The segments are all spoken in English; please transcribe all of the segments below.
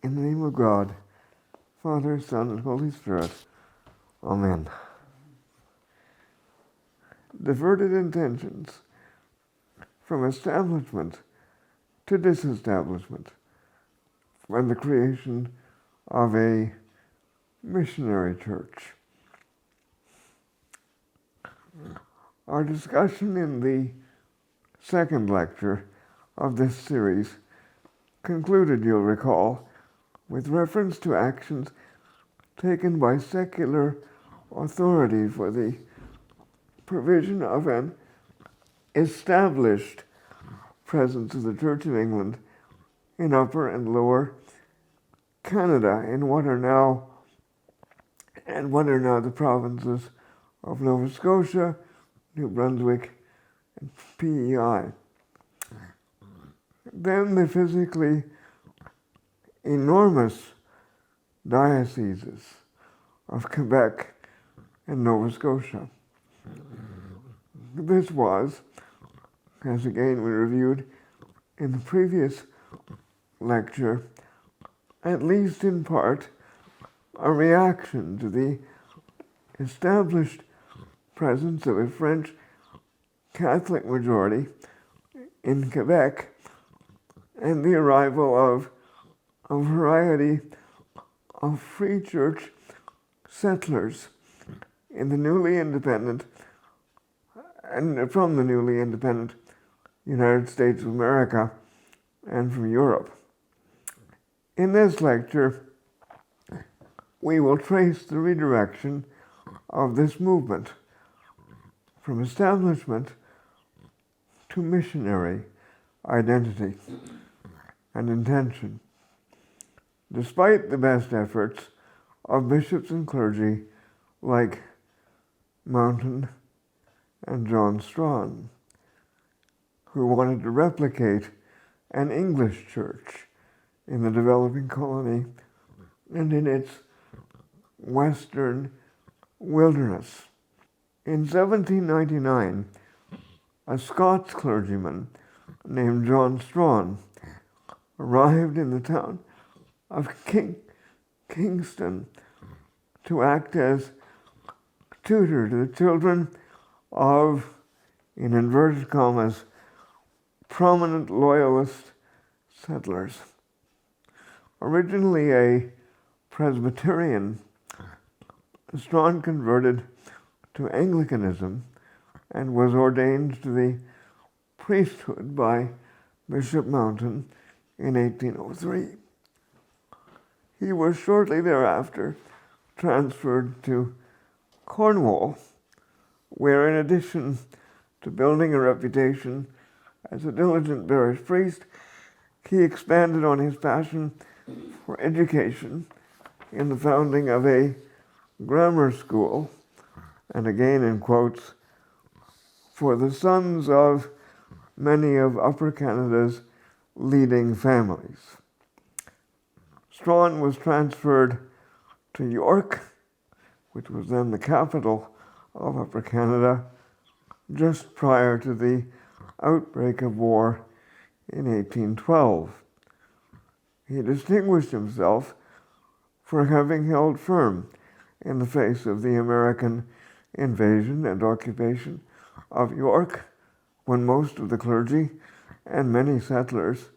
In the name of God, Father, Son, and Holy Spirit. Amen. Diverted intentions from establishment to disestablishment, and the creation of a missionary church. Our discussion in the second lecture of this series concluded, you'll recall, with reference to actions taken by secular authority for the provision of an established presence of the Church of England in Upper and Lower Canada in what are now the provinces of Nova Scotia, New Brunswick, and PEI. Then the physically enormous dioceses of Quebec and Nova Scotia. This was, as again we reviewed in the previous lecture, at least in part, a reaction to the established presence of a French Catholic majority in Quebec and the arrival of a variety of free church settlers in the newly independent and from the newly independent United States of America and from Europe. In this lecture, we will trace the redirection of this movement from establishment to missionary identity and intention, despite the best efforts of bishops and clergy like Mountain and John Strawn, who wanted to replicate an English church in the developing colony and in its western wilderness. In 1799, a Scots clergyman named John Strawn arrived in the town of Kingston to act as tutor to the children of, in inverted commas, prominent loyalist settlers. Originally a Presbyterian, Strawn converted to Anglicanism and was ordained to the priesthood by Bishop Mountain in 1803. He was shortly thereafter transferred to Cornwall, where in addition to building a reputation as a diligent parish priest, he expanded on his passion for education in the founding of a grammar school, and again in quotes, for the sons of many of Upper Canada's leading families. Strawn was transferred to York, which was then the capital of Upper Canada, just prior to the outbreak of war in 1812. He distinguished himself for having held firm in the face of the American invasion and occupation of York, when most of the clergy and many settlers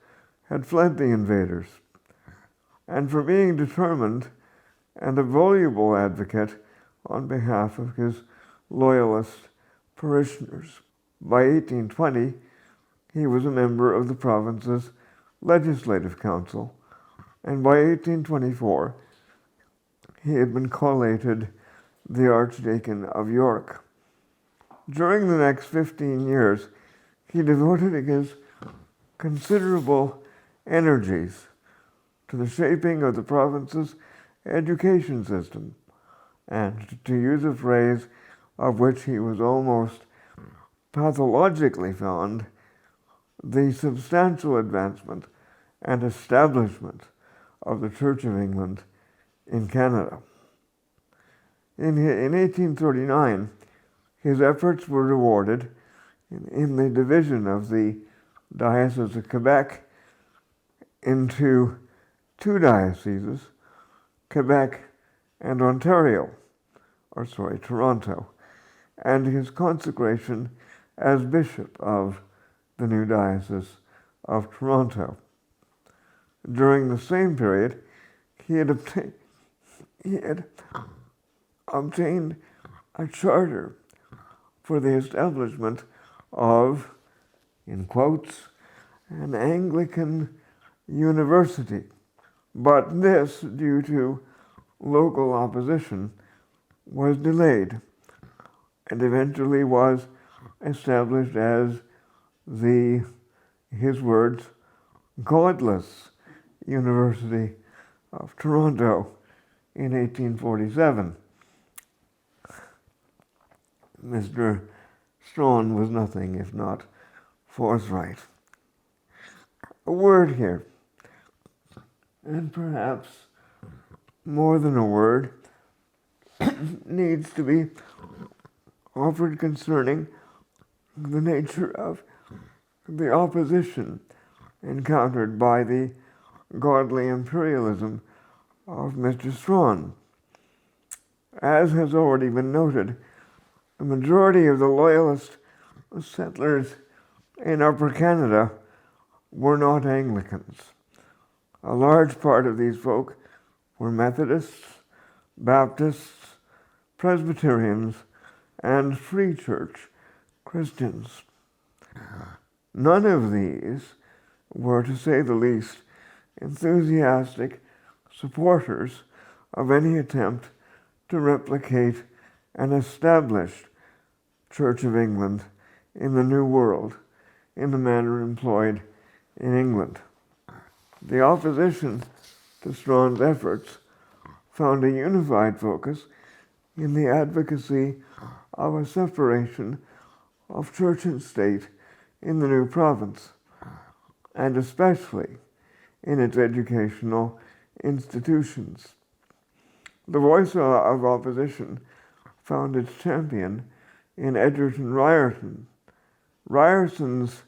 had fled the invaders, and for being determined and a voluble advocate on behalf of his loyalist parishioners. By 1820, he was a member of the province's Legislative Council, and by 1824, he had been collated the Archdeacon of York. During the next 15 years, he devoted his considerable energies to the shaping of the province's education system, and, to use a phrase of which he was almost pathologically fond, the substantial advancement and establishment of the Church of England in Canada. In 1839, his efforts were rewarded in the division of the Diocese of Quebec into two dioceses, Quebec and Toronto, and his consecration as bishop of the new diocese of Toronto. During the same period, he had obtained a charter for the establishment of, in quotes, an Anglican university, but this, due to local opposition, was delayed and eventually was established as his words, godless University of Toronto in 1847. Mr. Strachan was nothing if not forthright. A word here, and perhaps more than a word, needs to be offered concerning the nature of the opposition encountered by the godly imperialism of Mr. Strachan. As has already been noted, the majority of the loyalist settlers in Upper Canada were not Anglicans. A large part of these folk were Methodists, Baptists, Presbyterians, and Free Church Christians. None of these were, to say the least, enthusiastic supporters of any attempt to replicate an established Church of England in the New World in the manner employed in England. The opposition to Strachan's efforts found a unified focus in the advocacy of a separation of church and state in the new province, and especially in its educational institutions. The voice of opposition found its champion in Egerton Ryerson. Ryerson's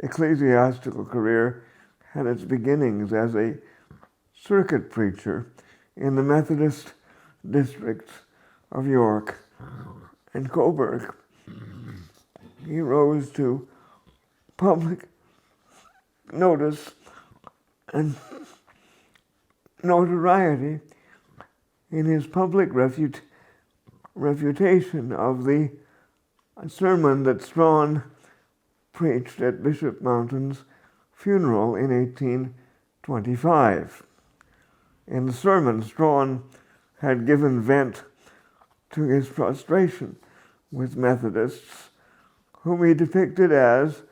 ecclesiastical career had its beginnings as a circuit preacher in the Methodist districts of York and Cobourg. He rose to public notice and notoriety in his public refutation of the sermon that Strachan preached at Bishop Mountain's funeral in 1825. In the sermon, Strachan had given vent to his frustration with Methodists, whom he depicted as,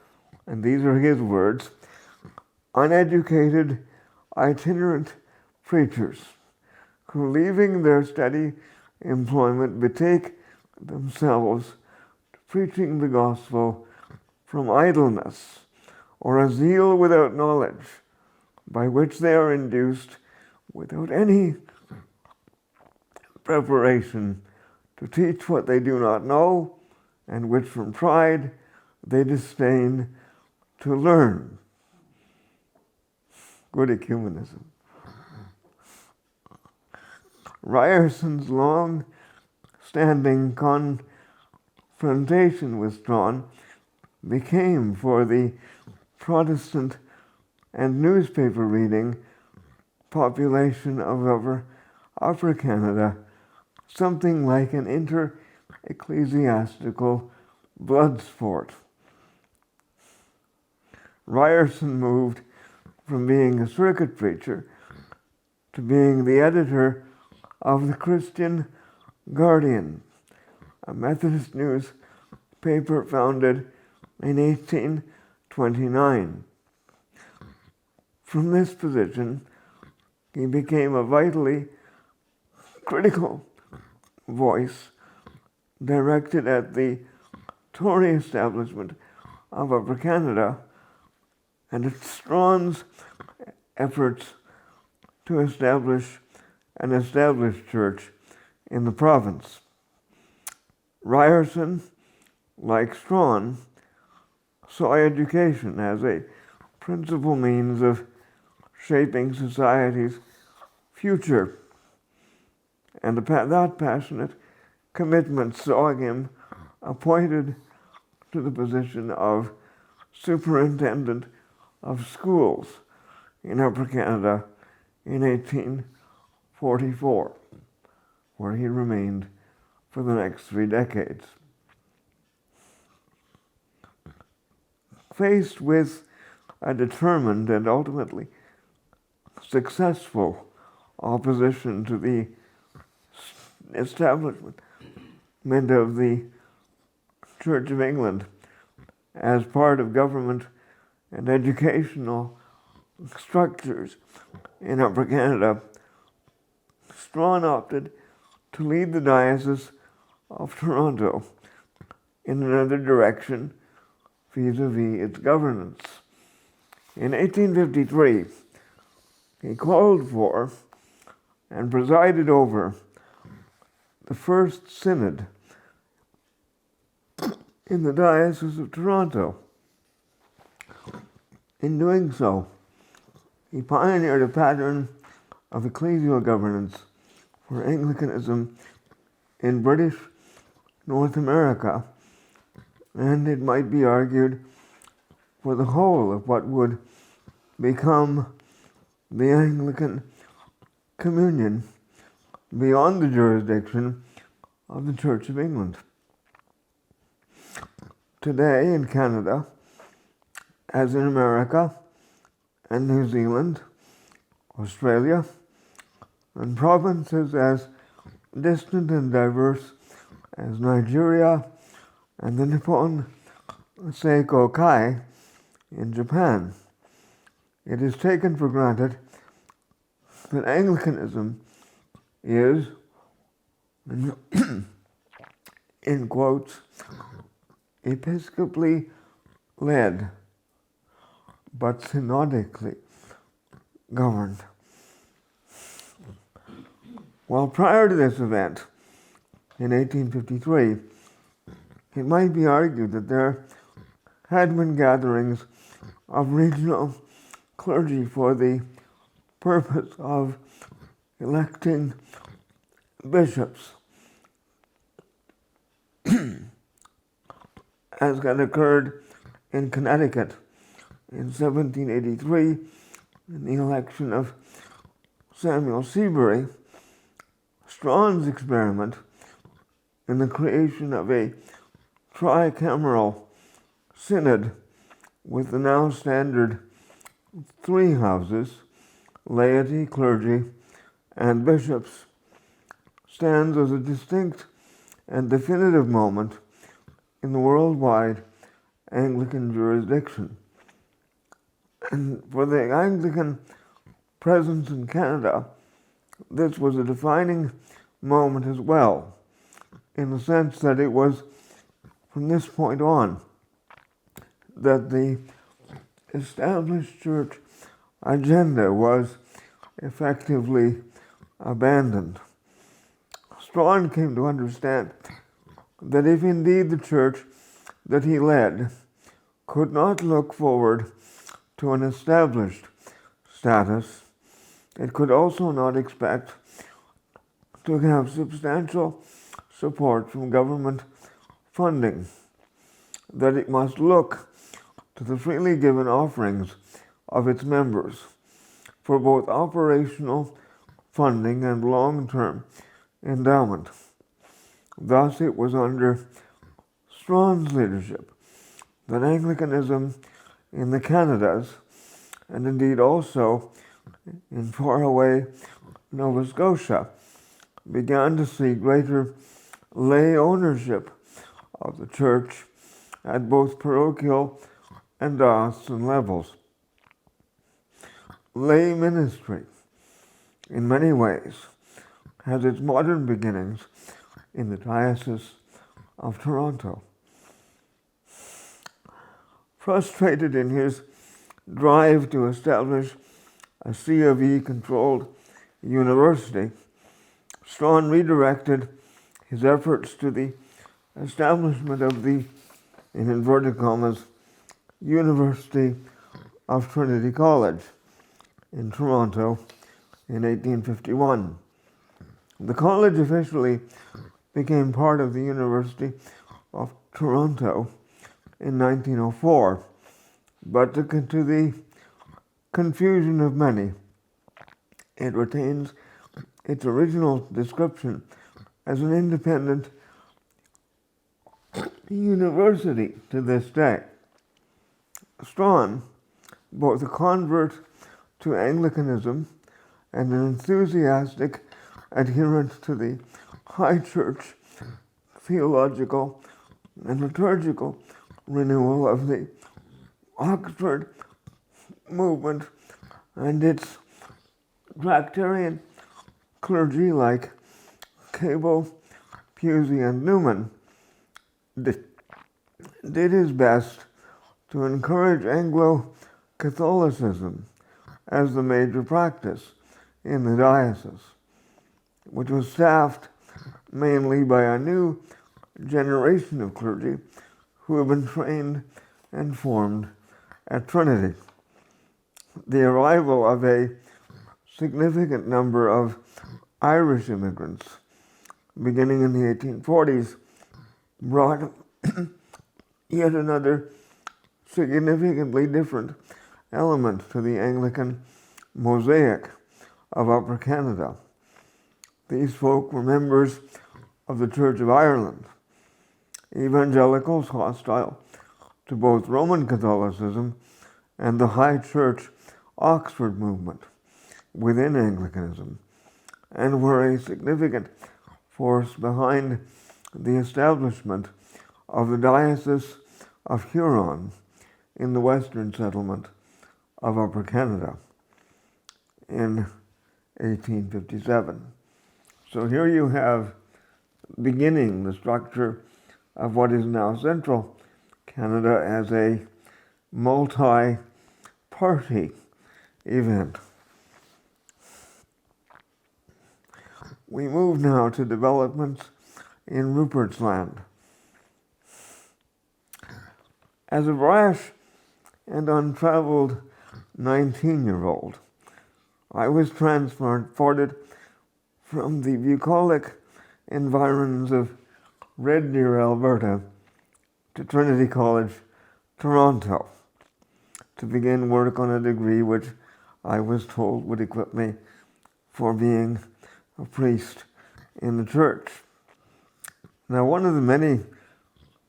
and these are his words, uneducated, itinerant preachers who, leaving their steady employment, betake themselves to preaching the gospel from idleness or a zeal without knowledge, by which they are induced, without any preparation, to teach what they do not know, and which from pride they disdain to learn. Good ecumenism. Ryerson's long-standing confrontation with Strachan became, for the Protestant and newspaper reading population of Upper Canada, something like an inter-ecclesiastical blood sport. Ryerson moved from being a circuit preacher to being the editor of the Christian Guardian, a Methodist newspaper founded in 1829. From this position, he became a vitally critical voice directed at the Tory establishment of Upper Canada and at Strachan's efforts to establish an established church in the province. Ryerson, like Strachan, saw education as a principal means of shaping society's future. And that passionate commitment saw him appointed to the position of superintendent of schools in Upper Canada in 1844, where he remained for the next 3 decades. Faced with a determined and ultimately successful opposition to the establishment of the Church of England as part of government and educational structures in Upper Canada, Strawn opted to lead the Diocese of Toronto in another direction vis-a-vis its governance. In 1853, he called for and presided over the first synod in the Diocese of Toronto. In doing so, he pioneered a pattern of ecclesial governance for Anglicanism in British North America, and it might be argued for the whole of what would become the Anglican Communion beyond the jurisdiction of the Church of England. Today in Canada, as in America and New Zealand, Australia, and provinces as distant and diverse as Nigeria and the Nippon Seikokai in Japan, it is taken for granted that Anglicanism is, in quotes, episcopally led, but synodically governed. While prior to this event, in 1853, it might be argued that there had been gatherings of regional clergy for the purpose of electing bishops, as had occurred in Connecticut in 1783 in the election of Samuel Seabury. Strawn's experiment in the creation of a tricameral synod with the now standard 3 houses, laity, clergy, and bishops, stands as a distinct and definitive moment in the worldwide Anglican jurisdiction. And for the Anglican presence in Canada, this was a defining moment as well, in the sense that it was from this point on that the established church agenda was effectively abandoned. Strawn came to understand that if indeed the church that he led could not look forward to an established status, it could also not expect to have substantial support from government funding, that it must look to the freely given offerings of its members for both operational funding and long-term endowment. Thus, it was under Strawn's leadership that Anglicanism in the Canadas, and indeed also in faraway Nova Scotia, began to see greater lay ownership of the church at both parochial and diocesan levels. Lay ministry, in many ways, has its modern beginnings in the Diocese of Toronto. Frustrated in his drive to establish a C of E-controlled university, Strawn redirected his efforts to the establishment of the, in inverted commas, University of Trinity College in Toronto in 1851. The college officially became part of the University of Toronto in 1904, but to the confusion of many, it retains its original description as an independent university to this day. Strawn, both a convert to Anglicanism and an enthusiastic adherent to the High Church theological and liturgical renewal of the Oxford movement and its Tractarian clergy like Cable, Pusey, and Newman, did his best to encourage Anglo-Catholicism as the major practice in the diocese, which was staffed mainly by a new generation of clergy who have been trained and formed at Trinity. The arrival of a significant number of Irish immigrants beginning in the 1840s brought yet another significantly different element to the Anglican mosaic of Upper Canada. These folk were members of the Church of Ireland, evangelicals hostile to both Roman Catholicism and the High Church Oxford movement within Anglicanism, and were a significant force behind the establishment of the Diocese of Huron in the western settlement of Upper Canada in 1857. So here you have beginning the structure of what is now central Canada as a multi-party event. We move now to developments in Rupert's Land. As a brash and untraveled 19-year-old, I was transported from the bucolic environs of Red Deer, Alberta, to Trinity College, Toronto, to begin work on a degree which I was told would equip me for being a priest in the church. Now, one of the many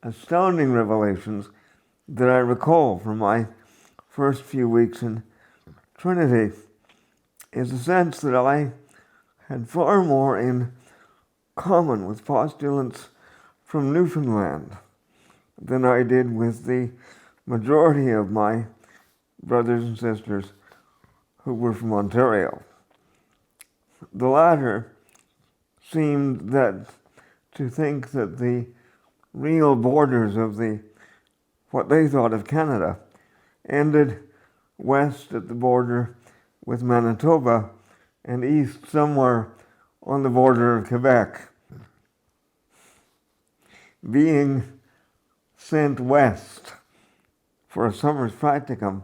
astounding revelations that I recall from my first few weeks in Trinity is the sense that I had far more in common with postulants from Newfoundland than I did with the majority of my brothers and sisters who were from Ontario. The latter seemed to think that the real borders of what they thought of Canada ended west at the border with Manitoba and east somewhere on the border of Quebec. Being sent west for a summer's practicum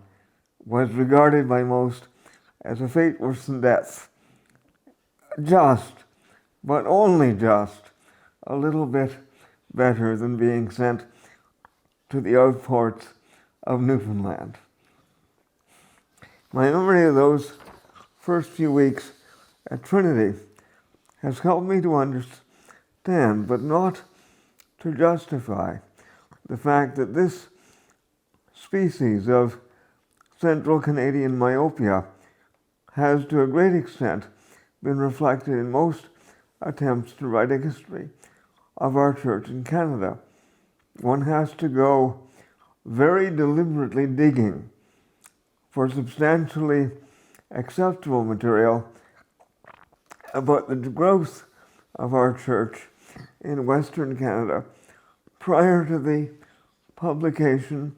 was regarded by most as a fate worse than death. Just, but only just, a little bit better than being sent to the outports of Newfoundland. My memory of those first few weeks at Trinity has helped me to understand, but not to justify, the fact that this species of Central Canadian myopia has to a great extent been reflected in most attempts to write a history of our church in Canada. One has to go very deliberately digging for substantially acceptable material about the growth of our church in Western Canada prior to the publication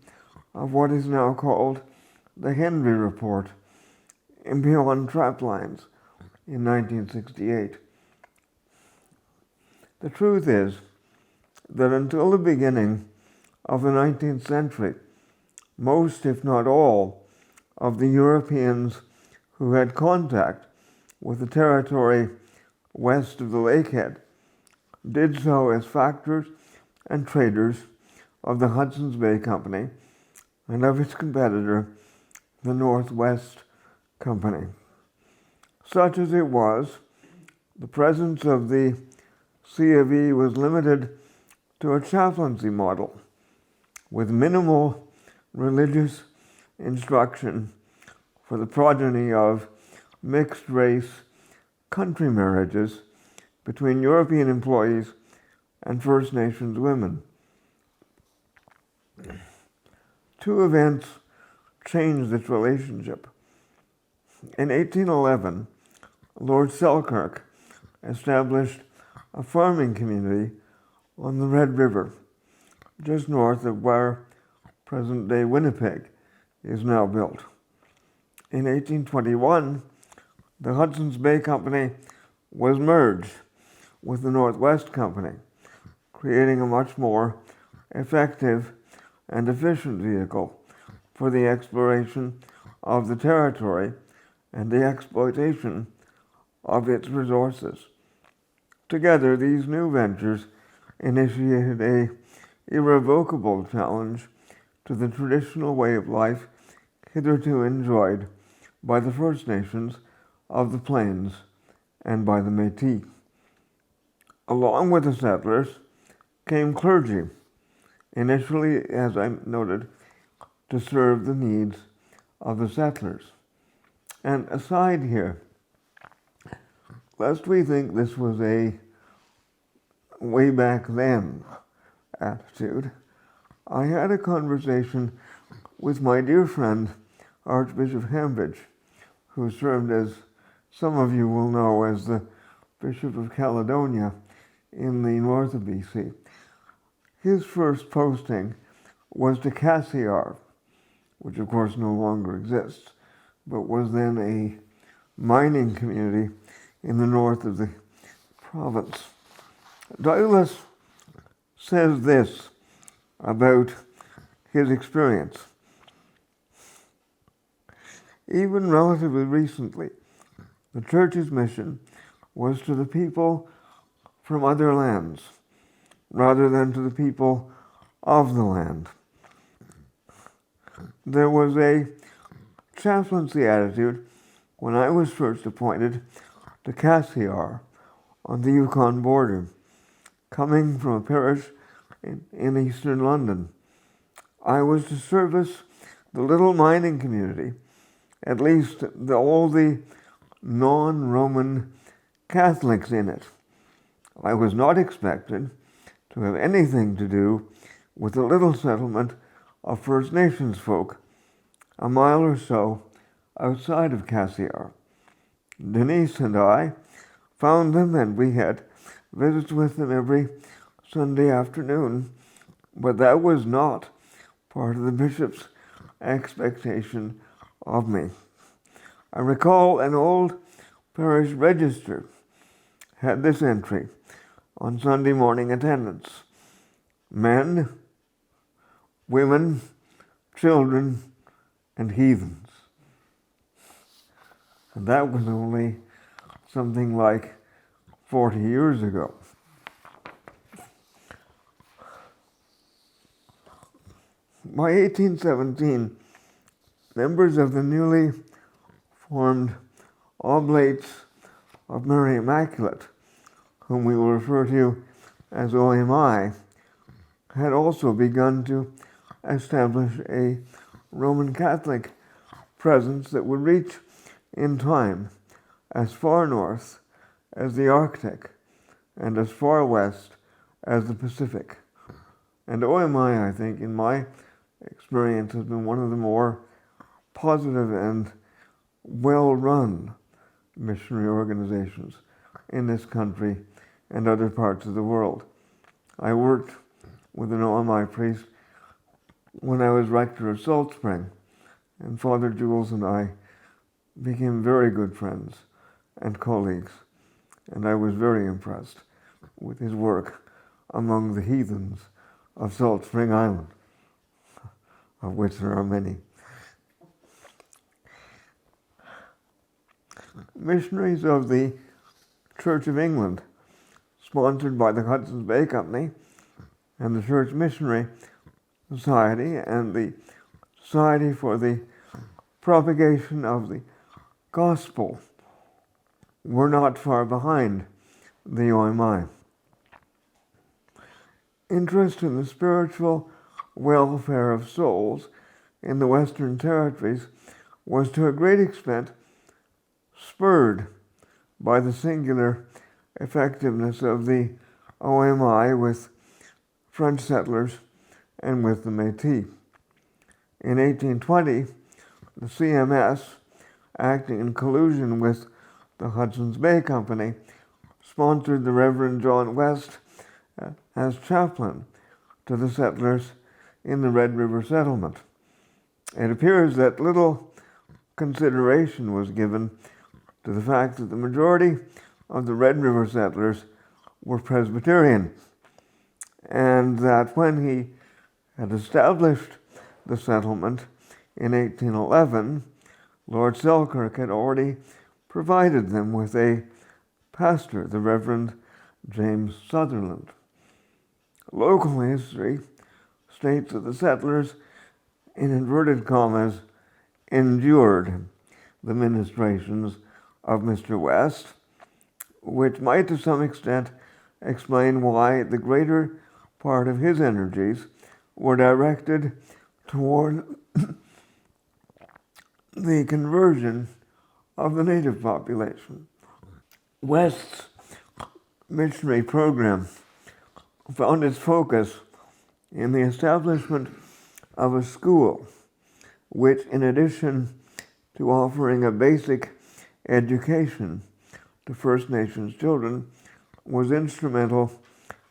of what is now called the Henry Report in Beyond Traplines in 1968. The truth is that until the beginning of the 19th century, most, if not all, of the Europeans who had contact with the territory west of the lakehead, did so as factors and traders of the Hudson's Bay Company and of its competitor, the Northwest Company. Such as it was, the presence of the C of E was limited to a chaplaincy model with minimal religious instruction for the progeny of mixed-race country marriages between European employees and First Nations women. Two events changed this relationship. In 1811, Lord Selkirk established a farming community on the Red River, just north of where present-day Winnipeg is now built. In 1821, the Hudson's Bay Company was merged with the Northwest Company, creating a much more effective and efficient vehicle for the exploration of the territory and the exploitation of its resources. Together, these new ventures initiated an irrevocable challenge to the traditional way of life hitherto enjoyed by the First Nations of the Plains and by the Métis. Along with the settlers came clergy, initially, as I noted, to serve the needs of the settlers. And aside here, lest we think this was a way back then attitude, I had a conversation with my dear friend, Archbishop Hambidge, who served, as some of you will know, as the Bishop of Caledonia in the north of BC. His first posting was to Cassiar, which of course no longer exists, but was then a mining community in the north of the province. Douglas says this about his experience. Even relatively recently, the church's mission was to the people from other lands, rather than to the people of the land. There was a chaplaincy attitude when I was first appointed to Cassiar on the Yukon border, coming from a parish in eastern London. I was to service the little mining community, at least all the non-Roman Catholics in it. I was not expected to have anything to do with the little settlement of First Nations folk a mile or so outside of Cassiar. Denise and I found them, and we had visits with them every Sunday afternoon, but that was not part of the bishop's expectation of me. I recall an old parish register had this entry on Sunday morning attendance: men, women, children, and heathens. And that was only something like 40 years ago. By 1817, members of the newly formed Oblates of Mary Immaculate, whom we will refer to as OMI, had also begun to establish a Roman Catholic presence that would reach in time as far north as the Arctic and as far west as the Pacific. And OMI, I think, in my experience, has been one of the more positive and well-run missionary organizations in this country and other parts of the world. I worked with an OMI priest when I was rector of Salt Spring, and Father Jules and I became very good friends and colleagues, and I was very impressed with his work among the heathens of Salt Spring Island, of which there are many. missionaries of the Church of England, sponsored by the Hudson's Bay Company and the Church Missionary Society and the Society for the Propagation of the Gospel, were not far behind the OMI. Interest in the spiritual welfare of souls in the Western Territories was to a great extent spurred by the singular effectiveness of the OMI with French settlers and with the Métis. In 1820, the CMS, acting in collusion with the Hudson's Bay Company, sponsored the Reverend John West as chaplain to the settlers in the Red River settlement. It appears that little consideration was given to the fact that the majority of the Red River settlers were Presbyterian, and that when he had established the settlement in 1811, Lord Selkirk had already provided them with a pastor, the Reverend James Sutherland. Local history states that the settlers, in inverted commas, endured the ministrations of Mr. West, which might to some extent explain why the greater part of his energies were directed toward the conversion of the native population. West's missionary program found its focus in the establishment of a school, which, in addition to offering a basic education to First Nations children, was instrumental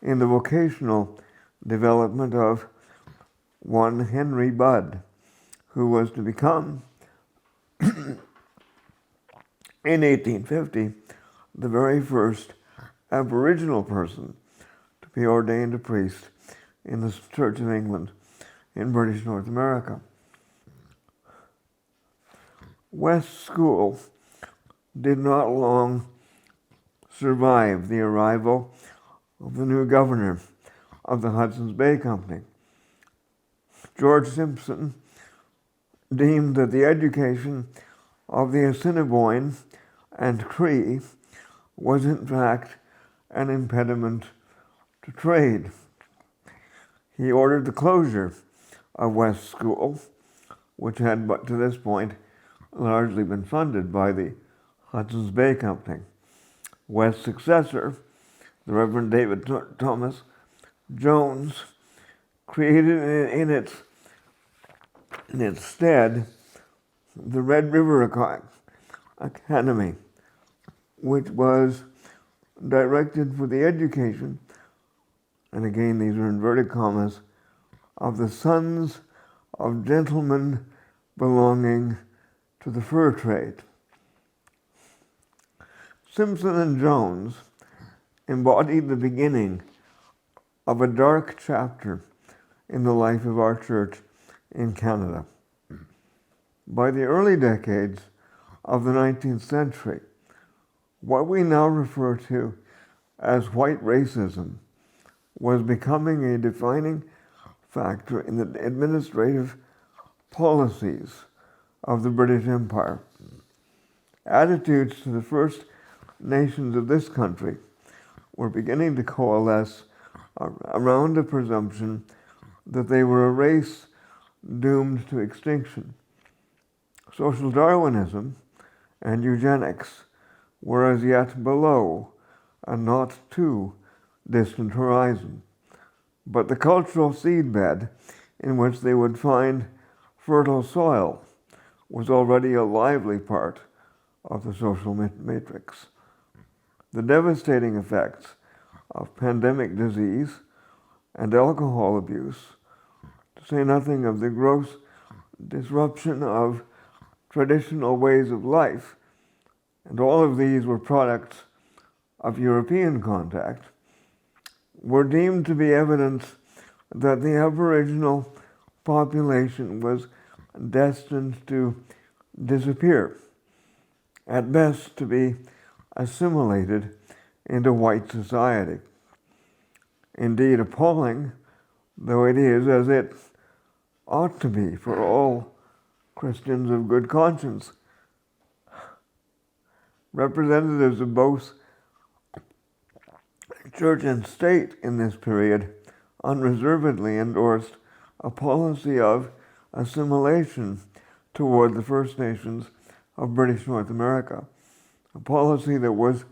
in the vocational development of one Henry Budd, who was to become, in 1850, the very first Aboriginal person to be ordained a priest in the Church of England in British North America. West School did not long survive the arrival of the new governor of the Hudson's Bay Company. George Simpson deemed that the education of the Assiniboine and Cree was in fact an impediment to trade. He ordered the closure of West School, which had but to this point largely been funded by the Hudson's Bay Company. West's successor, the Reverend David Thomas Jones, created in its stead the Red River Academy, which was directed for the education, and again these are inverted commas, of the sons of gentlemen belonging to the fur trade. Simpson and Jones embodied the beginning of a dark chapter in the life of our church in Canada. By the early decades of the 19th century, what we now refer to as white racism was becoming a defining factor in the administrative policies of the British Empire. Attitudes to the First Nations of this country were beginning to coalesce around the presumption that they were a race doomed to extinction. Social Darwinism and eugenics were as yet below a not too distant horizon, but the cultural seedbed in which they would find fertile soil was already a lively part of the social matrix. The devastating effects of pandemic disease and alcohol abuse, to say nothing of the gross disruption of traditional ways of life, and all of these were products of European contact, were deemed to be evidence that the Aboriginal population was destined to disappear. at best to be assimilated into white society. Indeed, appalling though it is, as it ought to be for all Christians of good conscience. Representatives of both church and state in this period unreservedly endorsed a policy of assimilation toward the First Nations of British North America, a policy that was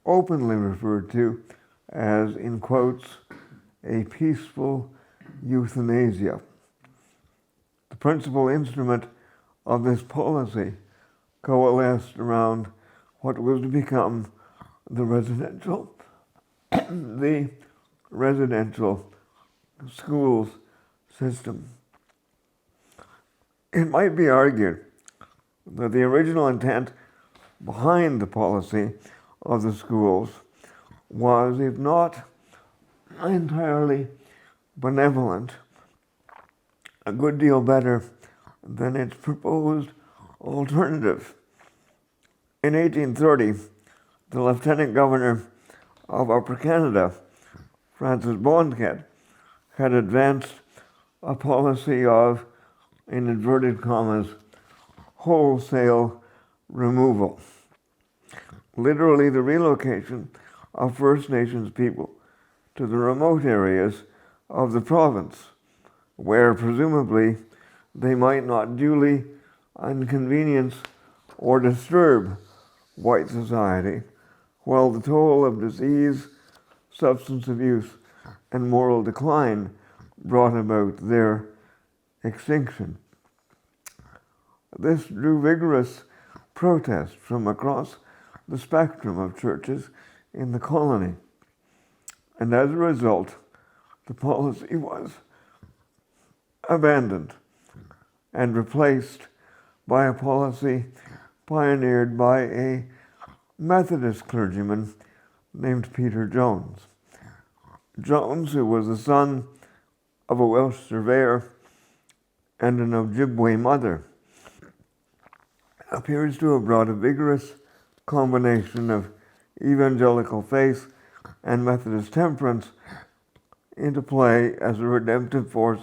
openly referred to as, in quotes, a peaceful euthanasia. The principal instrument of this policy coalesced around what was to become the residential schools system. It might be argued that the original intent behind the policy of the schools was, if not entirely benevolent, a good deal better than its proposed alternative. In 1830, the Lieutenant Governor of Upper Canada, Francis Bondhead, had advanced a policy of, in inverted commas, wholesale removal. Literally the relocation of First Nations people to the remote areas of the province, where presumably they might not duly inconvenience or disturb white society, while the toll of disease, substance abuse, and moral decline brought about their extinction. This drew vigorous protest from across the spectrum of churches in the colony, and as a result, the policy was abandoned and replaced by a policy pioneered by a Methodist clergyman named Peter Jones. Jones, who was the son of a Welsh surveyor and an Ojibwe mother, appears to have brought a vigorous combination of evangelical faith and Methodist temperance into play as a redemptive force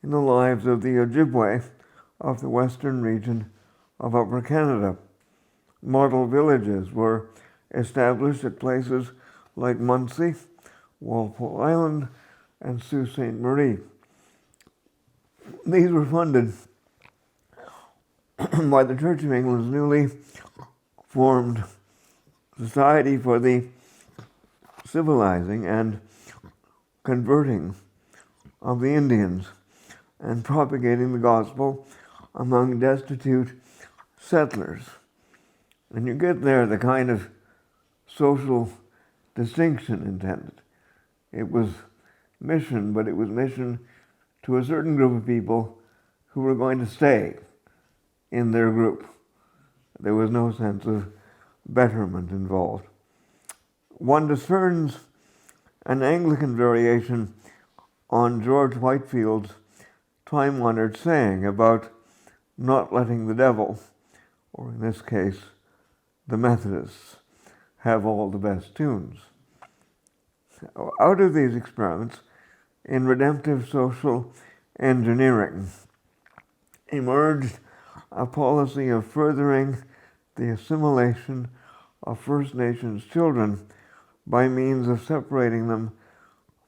in the lives of the Ojibwe of the western region of Upper Canada. Model villages were established at places like Munsey, Walpole Island, and Sault Ste. Marie. These were funded by the Church of England's newly formed Society for the Civilizing and Converting of the Indians and propagating the gospel among destitute settlers. And you get there the kind of social distinction intended. It was mission, but it was mission to a certain group of people who were going to stay in their group. There was no sense of betterment involved. One discerns an Anglican variation on George Whitefield's time-honored saying about not letting the devil, or in this case, the Methodists, have all the best tunes. Out of these experiments in redemptive social engineering emerged a policy of furthering the assimilation of First Nations children by means of separating them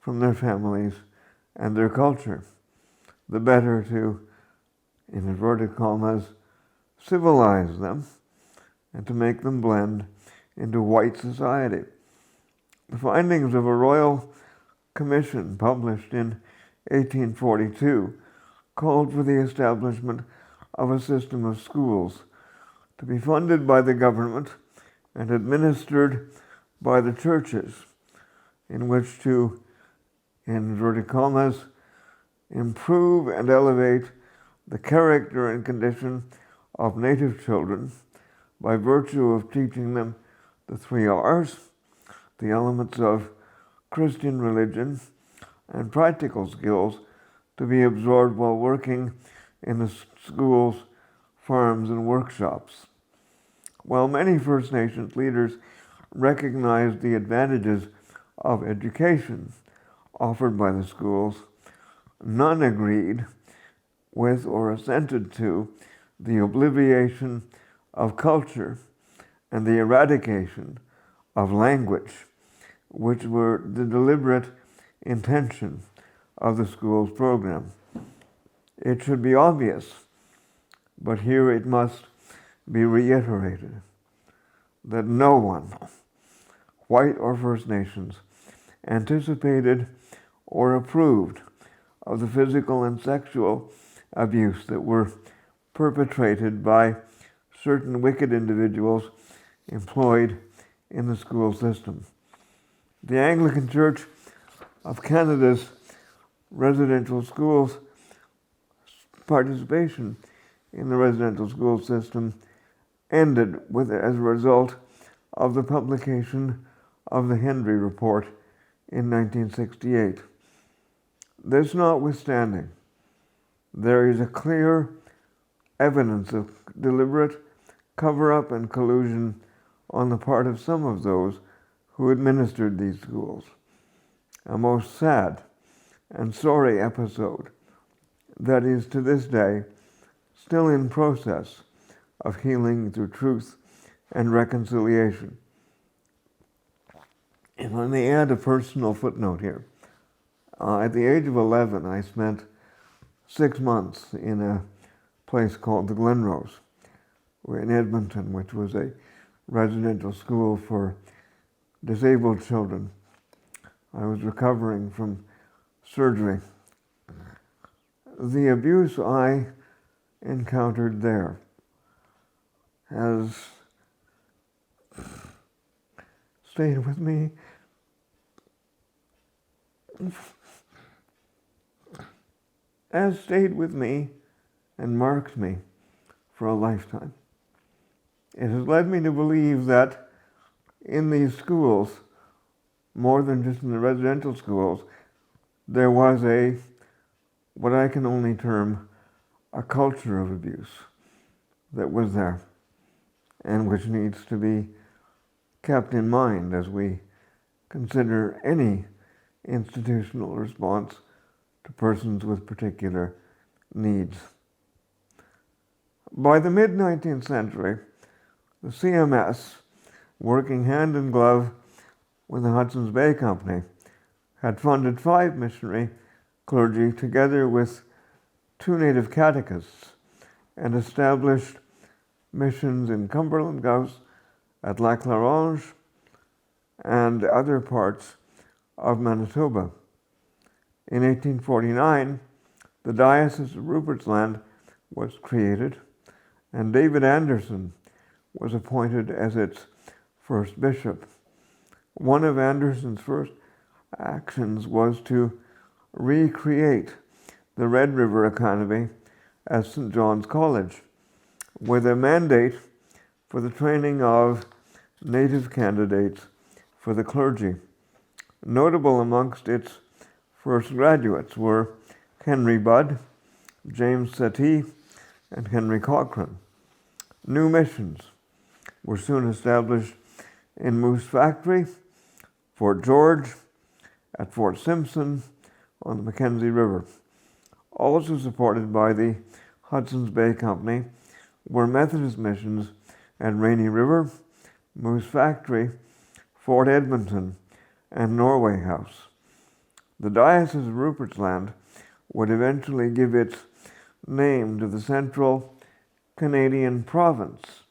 from their families and their culture, the better to, in inverted commas, civilize them and to make them blend into white society. The findings of a royal commission published in 1842 called for the establishment of a system of schools to be funded by the government and administered by the churches, in which to, in inverted commas, improve and elevate the character and condition of native children by virtue of teaching them the 3 R's, the elements of Christian religion, and practical skills to be absorbed while working in the schools, farms, and workshops. While many First Nations leaders recognized the advantages of education offered by the schools, none agreed with or assented to the obliviation of culture and the eradication of language, which were the deliberate intention of the school's program. It should be obvious, but here it must be reiterated, that no one, white or First Nations, anticipated or approved of the physical and sexual abuse that were perpetrated by certain wicked individuals employed in the school system. The Anglican Church of Canada's residential schools participation in the residential school system ended as a result of the publication of the Henry Report in 1968. This notwithstanding, there is a clear evidence of deliberate cover-up and collusion on the part of some of those who administered these schools. A most sad and sorry episode that is to this day still in process of healing through truth and reconciliation. And I may add a personal footnote here. At the age of 11, I spent 6 months in a place called the Glenrose in Edmonton, which was a residential school for disabled children. I was recovering from surgery. The abuse I encountered there has stayed with me and marked me for a lifetime. It has led me to believe that in these schools, more than just in the residential schools, there was what I can only term a culture of abuse that was there and which needs to be kept in mind as we consider any institutional response to persons with particular needs. By the mid-19th century, the CMS, working hand in glove with the Hudson's Bay Company, had funded 5 missionary clergy together with 2 native catechists and established missions in Cumberland Gauss, at Lac La Ronge, and other parts of Manitoba. In 1849, the Diocese of Rupert's Land was created, and David Anderson was appointed as its first bishop. One of Anderson's first actions was to recreate the Red River Academy as St. John's College, with a mandate for the training of native candidates for the clergy. Notable amongst its first graduates were Henry Budd, James Settee, and Henry Cochrane. New missions were soon established in Moose Factory, Fort George, at Fort Simpson on the Mackenzie River. Also supported by the Hudson's Bay Company were Methodist missions at Rainy River, Moose Factory, Fort Edmonton, and Norway House. The Diocese of Rupert's Land would eventually give its name to the central Canadian province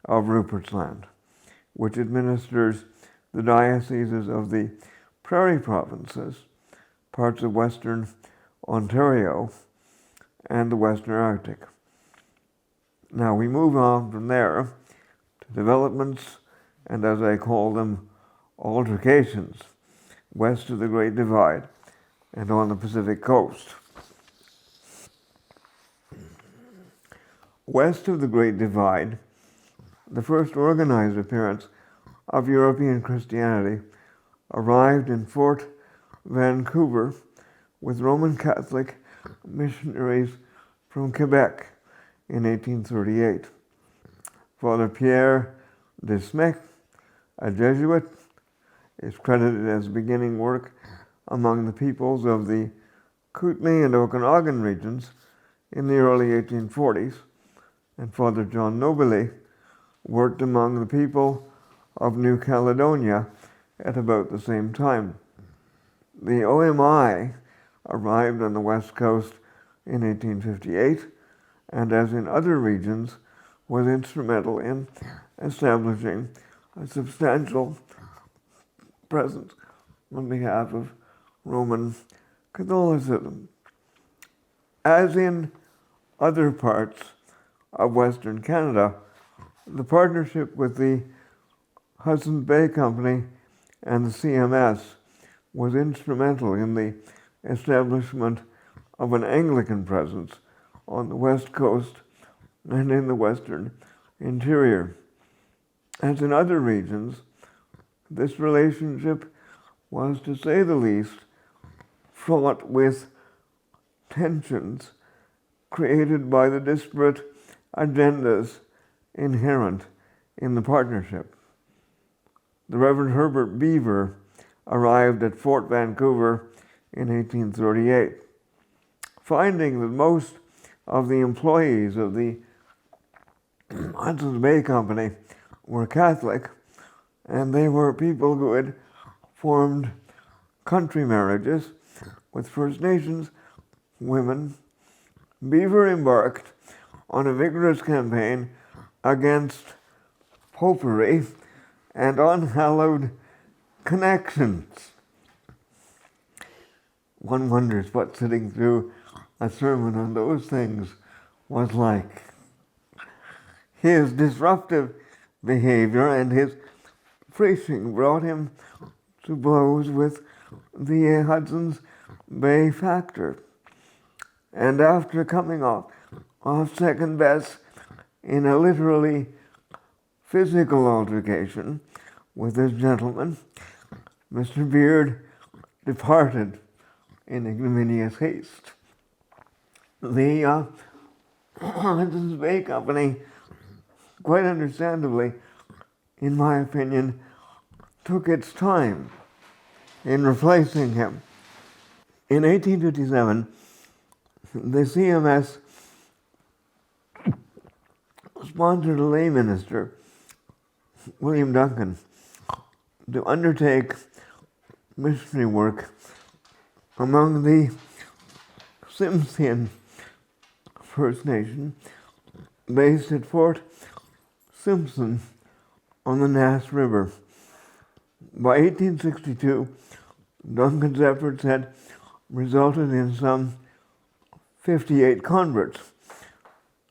of Rupert's Land, which administers the dioceses of the Prairie Provinces, parts of Western Ontario, and the Western Arctic. Now we move on from there to developments, and as I call them, altercations, west of the Great Divide and on the Pacific Coast. West of the Great Divide, the first organized appearance of European Christianity arrived in Fort Vancouver with Roman Catholic missionaries from Quebec in 1838. Father Pierre de Smeck, a Jesuit, is credited as beginning work among the peoples of the Kootenay and Okanagan regions in the early 1840s, and Father John Nobley worked among the people of New Caledonia at about the same time. The OMI arrived on the west coast in 1858, and as in other regions, was instrumental in establishing a substantial presence on behalf of Roman Catholicism. As in other parts of Western Canada, the partnership with the Hudson's Bay Company and the CMS was instrumental in the establishment of an Anglican presence on the west coast and in the western interior. As in other regions, this relationship was, to say the least, fraught with tensions created by the disparate agendas inherent in the partnership. The Reverend Herbert Beaver arrived at Fort Vancouver in 1838. Finding that most of the employees of the Hudson's Bay Company were Catholic, and they were people who had formed country marriages with First Nations women, Beaver embarked on a vigorous campaign against popery and unhallowed connections. One wonders what sitting through a sermon on those things was like. His disruptive behavior and his preaching brought him to blows with the Hudson's Bay factor. And after coming off second best in a literally physical altercation with this gentleman, Mr. Beard departed in ignominious haste. The Hudson's Bay Company, quite understandably, in my opinion, took its time in replacing him. In 1857, the CMS sponsored a lay minister, William Duncan, to undertake missionary work among the Tsimshian First Nation based at Fort Simpson on the Nass River. By 1862, Duncan's efforts had resulted in some 58 converts.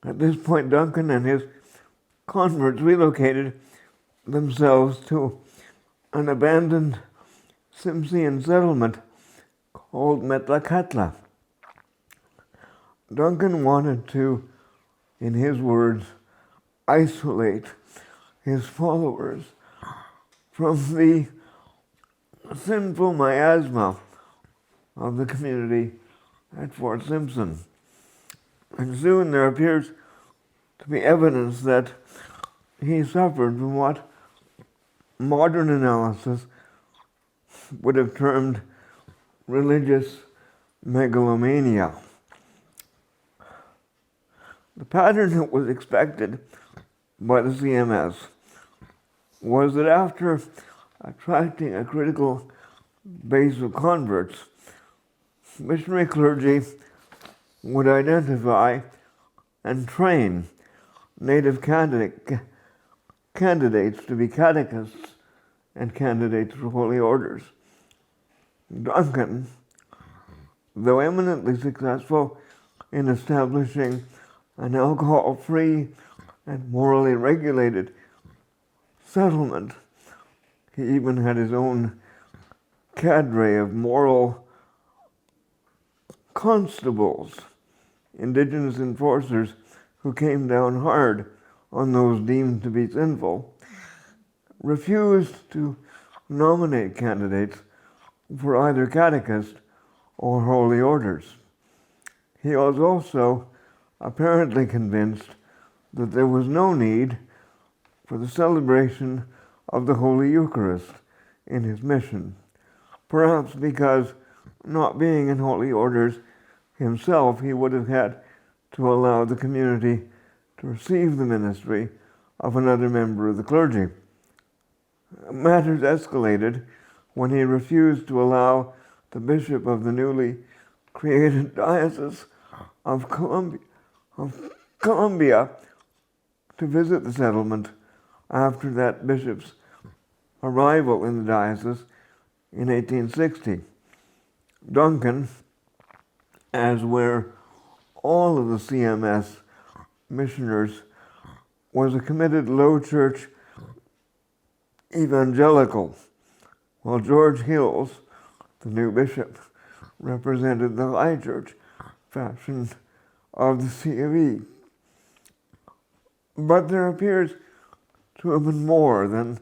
At this point, Duncan and his converts relocated themselves to an abandoned Tsimshian settlement called Metlakatla. Duncan wanted to, in his words, isolate his followers from the sinful miasma of the community at Fort Simpson. And soon there appears to be evidence that he suffered from what modern analysis would have termed religious megalomania. The pattern that was expected by the CMS was that after attracting a critical base of converts, missionary clergy would identify and train native candidates to be catechists and candidates for holy orders. Duncan, though eminently successful in establishing an alcohol-free and morally regulated settlement, he even had his own cadre of moral constables, indigenous enforcers who came down hard on those deemed to be sinful, refused to nominate candidates for either catechist or holy orders. He was also apparently convinced that there was no need for the celebration of the Holy Eucharist in his mission, perhaps because, not being in holy orders himself, he would have had to allow the community to receive the ministry of another member of the clergy. Matters escalated when he refused to allow the bishop of the newly created Diocese of Columbia to visit the settlement after that bishop's arrival in the diocese in 1860. Duncan, as were all of the CMS missioners, was a committed low church evangelical, while George Hills, the new bishop, represented the high church faction of the C of E. But there appears to have been more than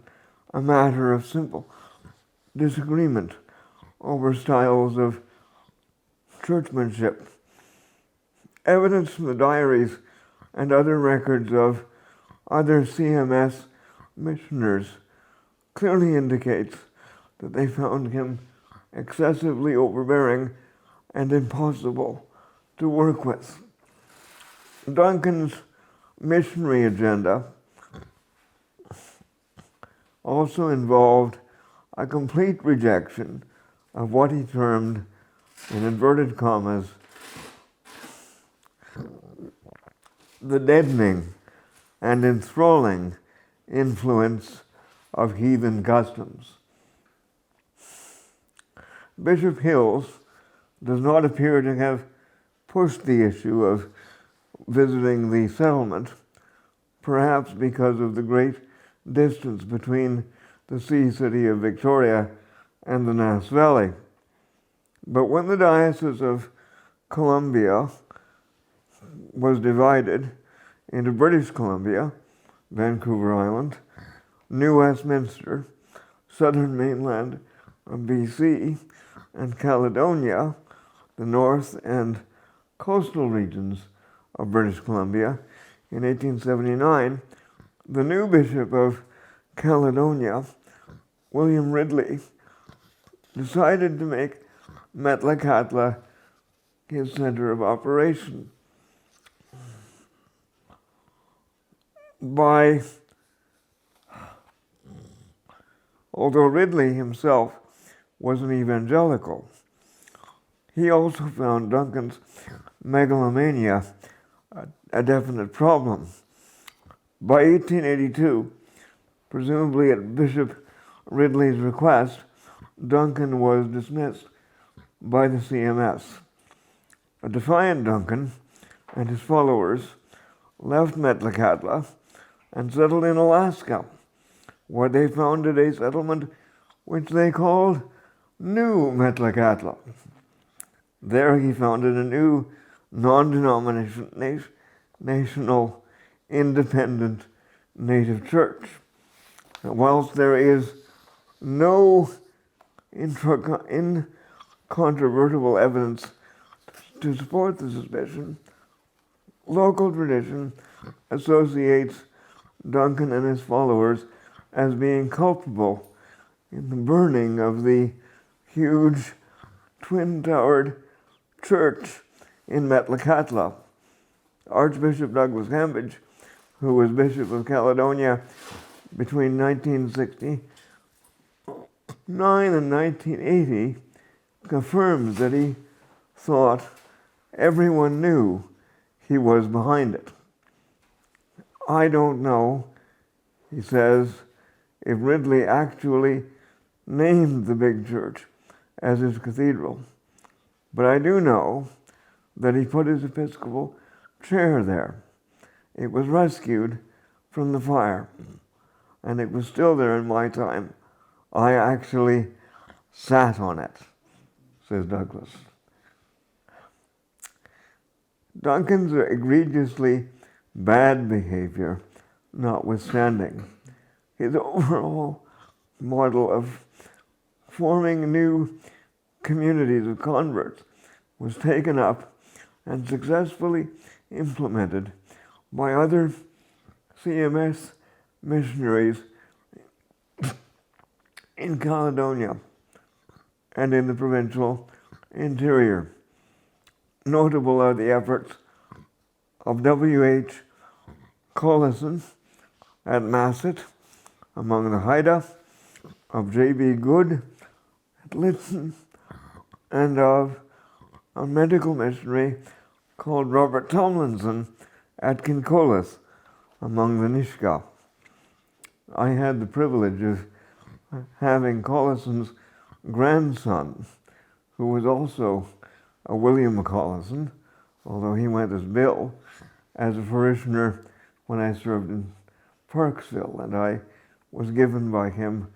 a matter of simple disagreement over styles of churchmanship. Evidence from the diaries and other records of other CMS missioners clearly indicates that they found him excessively overbearing and impossible to work with. Duncan's missionary agenda also involved a complete rejection of what he termed, in inverted commas, the deadening and enthralling influence of heathen customs. Bishop Hills does not appear to have pushed the issue of visiting the settlement, perhaps because of the great distance between the sea city of Victoria and the Nass Valley. But when the Diocese of Columbia was divided into British Columbia, Vancouver Island, New Westminster, southern mainland of BC, and Caledonia, the north and coastal regions of British Columbia, in 1879, the new Bishop of Caledonia, William Ridley, decided to make Metlakatla his center of operation. Although Ridley himself was an evangelical, he also found Duncan's megalomania a definite problem. By 1882, presumably at Bishop Ridley's request, Duncan was dismissed by the CMS. A defiant Duncan and his followers left Metlakatla and settled in Alaska, where they founded a settlement which they called New Metlakatla. There he founded a new non-denominational, independent native church. Whilst there is no incontrovertible evidence to support the suspicion, local tradition associates Duncan and his followers as being culpable in the burning of the huge twin-towered church in Metlakatla. Archbishop Douglas Cambridge, who was Bishop of Caledonia between 1969 and 1980, confirms that he thought everyone knew he was behind it. I don't know, he says, if Ridley actually named the big church as his cathedral, but I do know that he put his episcopal chair there. It was rescued from the fire, and it was still there in my time. I actually sat on it, says Douglas. Duncan's egregiously bad behavior notwithstanding, his overall model of forming new communities of converts was taken up and successfully implemented by other CMS missionaries in Caledonia and in the provincial interior. Notable are the efforts of W.H. Collison at Masset among the Haida, of J.B. Good at Litson, and of a medical missionary called Robert Tomlinson at Kincolas among the Nisga'a. I had the privilege of having Collison's grandson, who was also a William Collison, although he went as Bill, as a parishioner when I served in Parksville, and I was given by him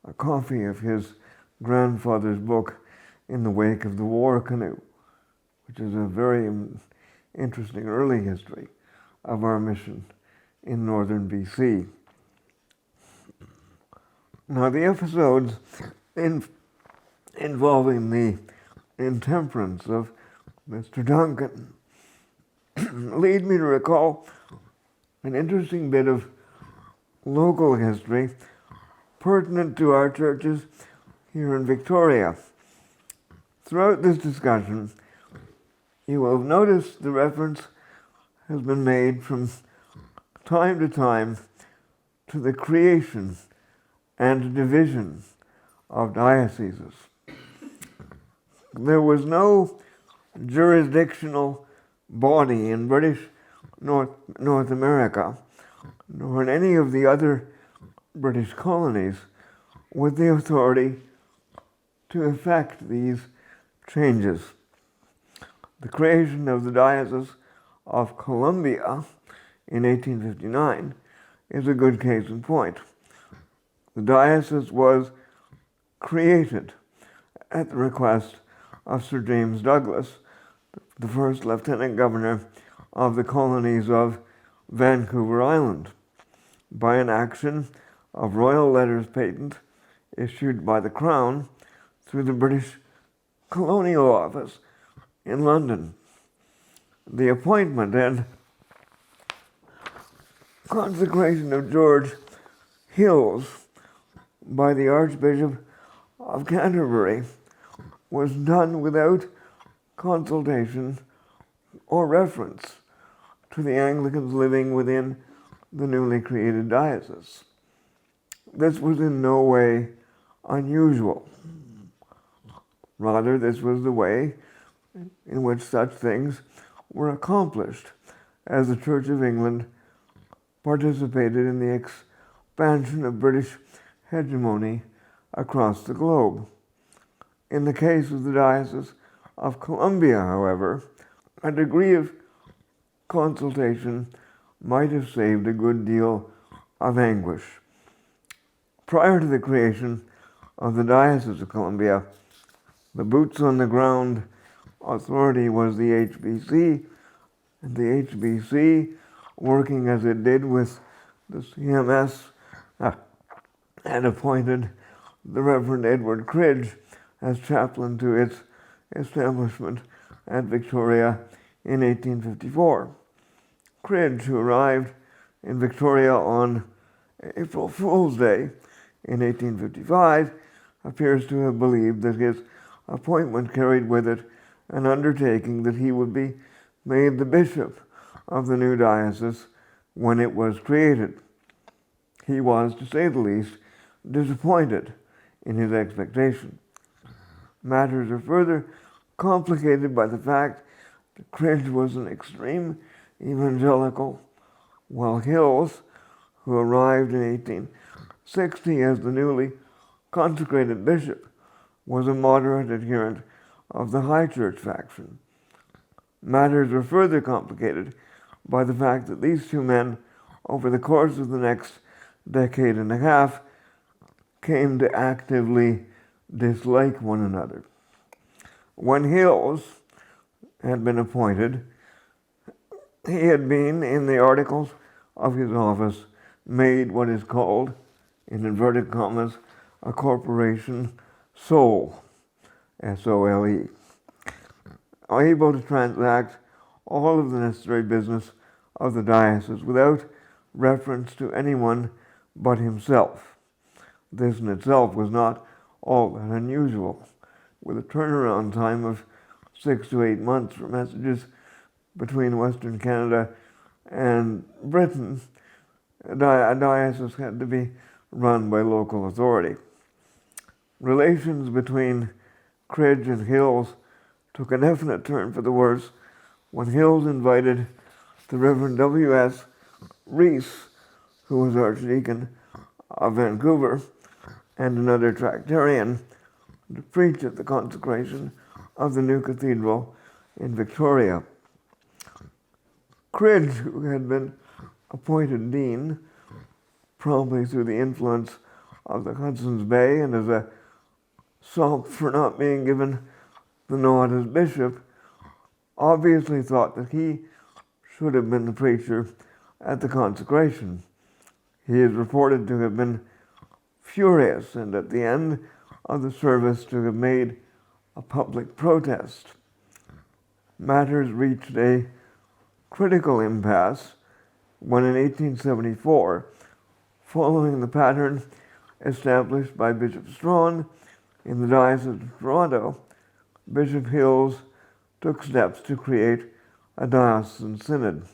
a copy of his grandfather's book, In the Wake of the War Canoe, which is a very interesting early history of our mission in northern BC. Now, the episodes involving the intemperance of Mr. Duncan lead me to recall an interesting bit of local history pertinent to our churches here in Victoria. Throughout this discussion, you will have noticed the reference has been made from time to time to the creation and division of dioceses. There was no jurisdictional body in British North America, nor in any of the other British colonies, with the authority to effect these changes. The creation of the Diocese of Columbia in 1859 is a good case in point. The diocese was created at the request of Sir James Douglas, the first Lieutenant Governor of the colonies of Vancouver Island, by an action of Royal Letters Patent issued by the Crown through the British Colonial Office in London. The appointment and consecration of George Hills by the Archbishop of Canterbury was done without consultation or reference to the Anglicans living within the newly created diocese. This was in no way unusual. Rather, this was the way in which such things were accomplished as the Church of England participated in the expansion of British hegemony across the globe. In the case of the Diocese of Columbia, however, a degree of consultation might have saved a good deal of anguish. Prior to the creation of the Diocese of Columbia, the boots on the ground authority was the HBC, and the HBC, working as it did with the CMS, had appointed the Reverend Edward Cridge as chaplain to its establishment at Victoria in 1854. Cridge, who arrived in Victoria on April Fool's Day in 1855, appears to have believed that his appointment carried with it an undertaking that he would be made the bishop of the new diocese when it was created. He was, to say the least, disappointed in his expectation. Matters are further complicated by the fact that Cridge was an extreme evangelical, while Hills, who arrived in 1860 as the newly consecrated bishop, was a moderate adherent of the High Church faction. Matters were further complicated by the fact that these two men, over the course of the next decade and a half, came to actively dislike one another. When Hills had been appointed, he had been, in the articles of his office, made what is called, in inverted commas, a corporation sole, S-O-L-E, able to transact all of the necessary business of the diocese without reference to anyone but himself. This in itself was not all that unusual, with a turnaround time of 6 to 8 months for messages between Western Canada and Britain. A diocese had to be run by local authority. Relations between Cridge and Hills took a definite turn for the worse when Hills invited the Reverend W.S. Rees, who was Archdeacon of Vancouver, and another Tractarian, to preach at the consecration of the new cathedral in Victoria. Cridge, who had been appointed dean, probably through the influence of the Hudson's Bay and as a sop for not being given the nod as bishop, obviously thought that he should have been the preacher at the consecration. He is reported to have been furious and at the end of the service to have made a public protest. Matters reached a critical impasse when in 1874, following the pattern established by Bishop Strawn in the Diocese of Toronto, Bishop Hills took steps to create a diocesan synod.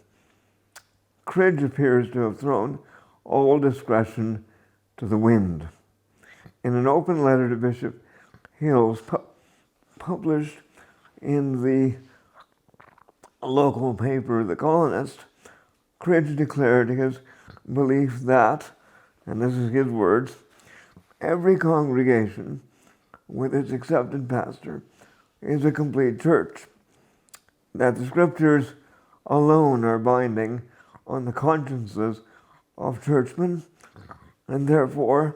Cridge appears to have thrown all discretion to the wind. In an open letter to Bishop Hills published in the local paper, The Colonist, Cridge declared his belief that, and this is his words, every congregation with its accepted pastor is a complete church, that the scriptures alone are binding on the consciences of churchmen, and therefore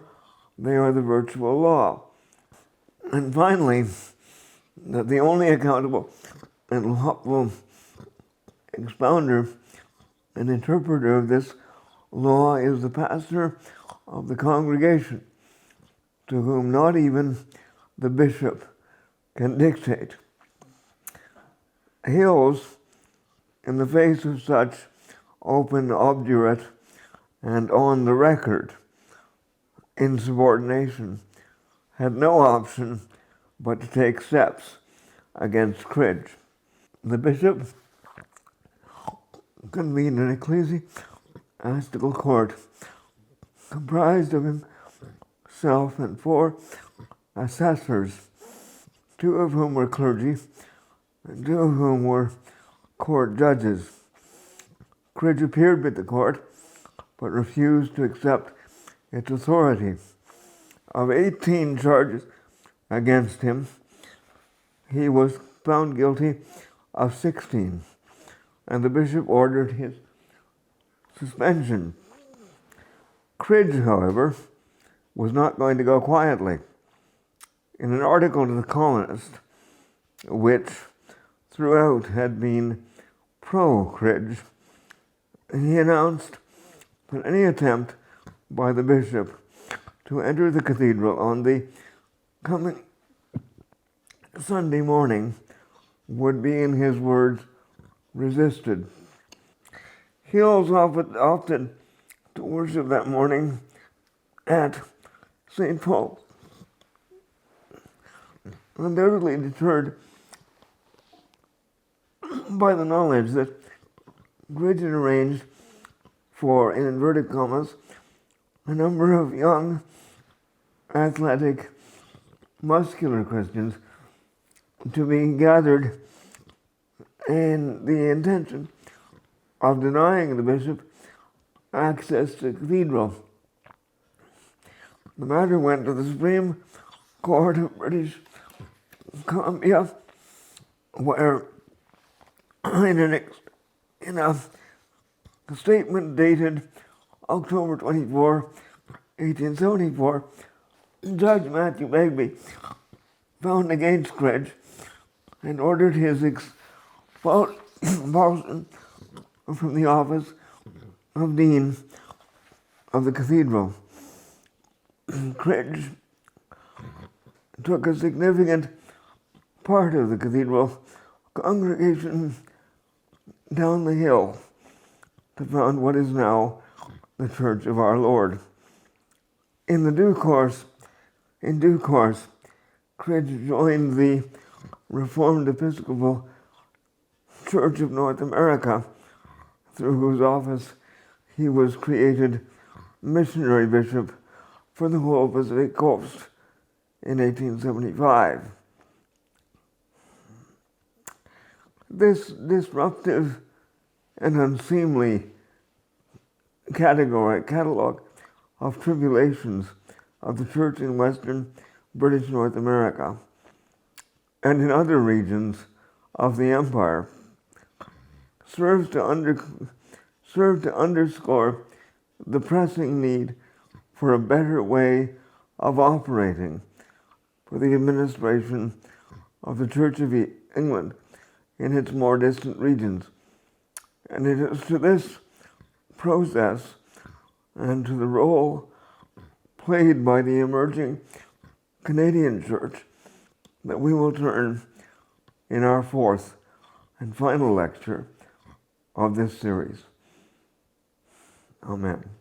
they are the virtual law. And finally, that the only accountable and lawful expounder and interpreter of this law is the pastor of the congregation, to whom not even the bishop can dictate. Hills, in the face of such open, obdurate, and on the record insubordination, had no option but to take steps against Cridge. The bishop convened an ecclesiastical court comprised of himself and 4 assessors, 2 of whom were clergy and 2 of whom were court judges. Cridge appeared with the court, but refused to accept its authority. Of 18 charges against him, he was found guilty of 16, and the bishop ordered his suspension. Cridge, however, was not going to go quietly. In an article to The Colonist, which throughout had been pro-Cridge, he announced that any attempt by the bishop to enter the cathedral on the coming Sunday morning would be, in his words, resisted. Hills opted to worship that morning at St. Paul's, undoubtedly deterred by the knowledge that Cridge had arranged for, in inverted commas, a number of young, athletic, muscular Christians to be gathered in the intention of denying the bishop access to the cathedral. The matter went to the Supreme Court of British Columbia, where in a statement dated October 24, 1874, Judge Matthew Begbie found against Cridge and ordered his expulsion from the office of Dean of the Cathedral. Cridge took a significant part of the cathedral congregation down the hill to found what is now the Church of Our Lord. In due course, Cridge joined the Reformed Episcopal Church of North America, through whose office he was created missionary bishop for the whole Pacific Coast in 1875. This disruptive and unseemly catalog of tribulations of the church in Western British North America and in other regions of the empire serves to underscore the pressing need for a better way of operating for the administration of the Church of England in its more distant regions. And it is to this process and to the role played by the emerging Canadian Church that we will turn in our fourth and final lecture of this series. Amen.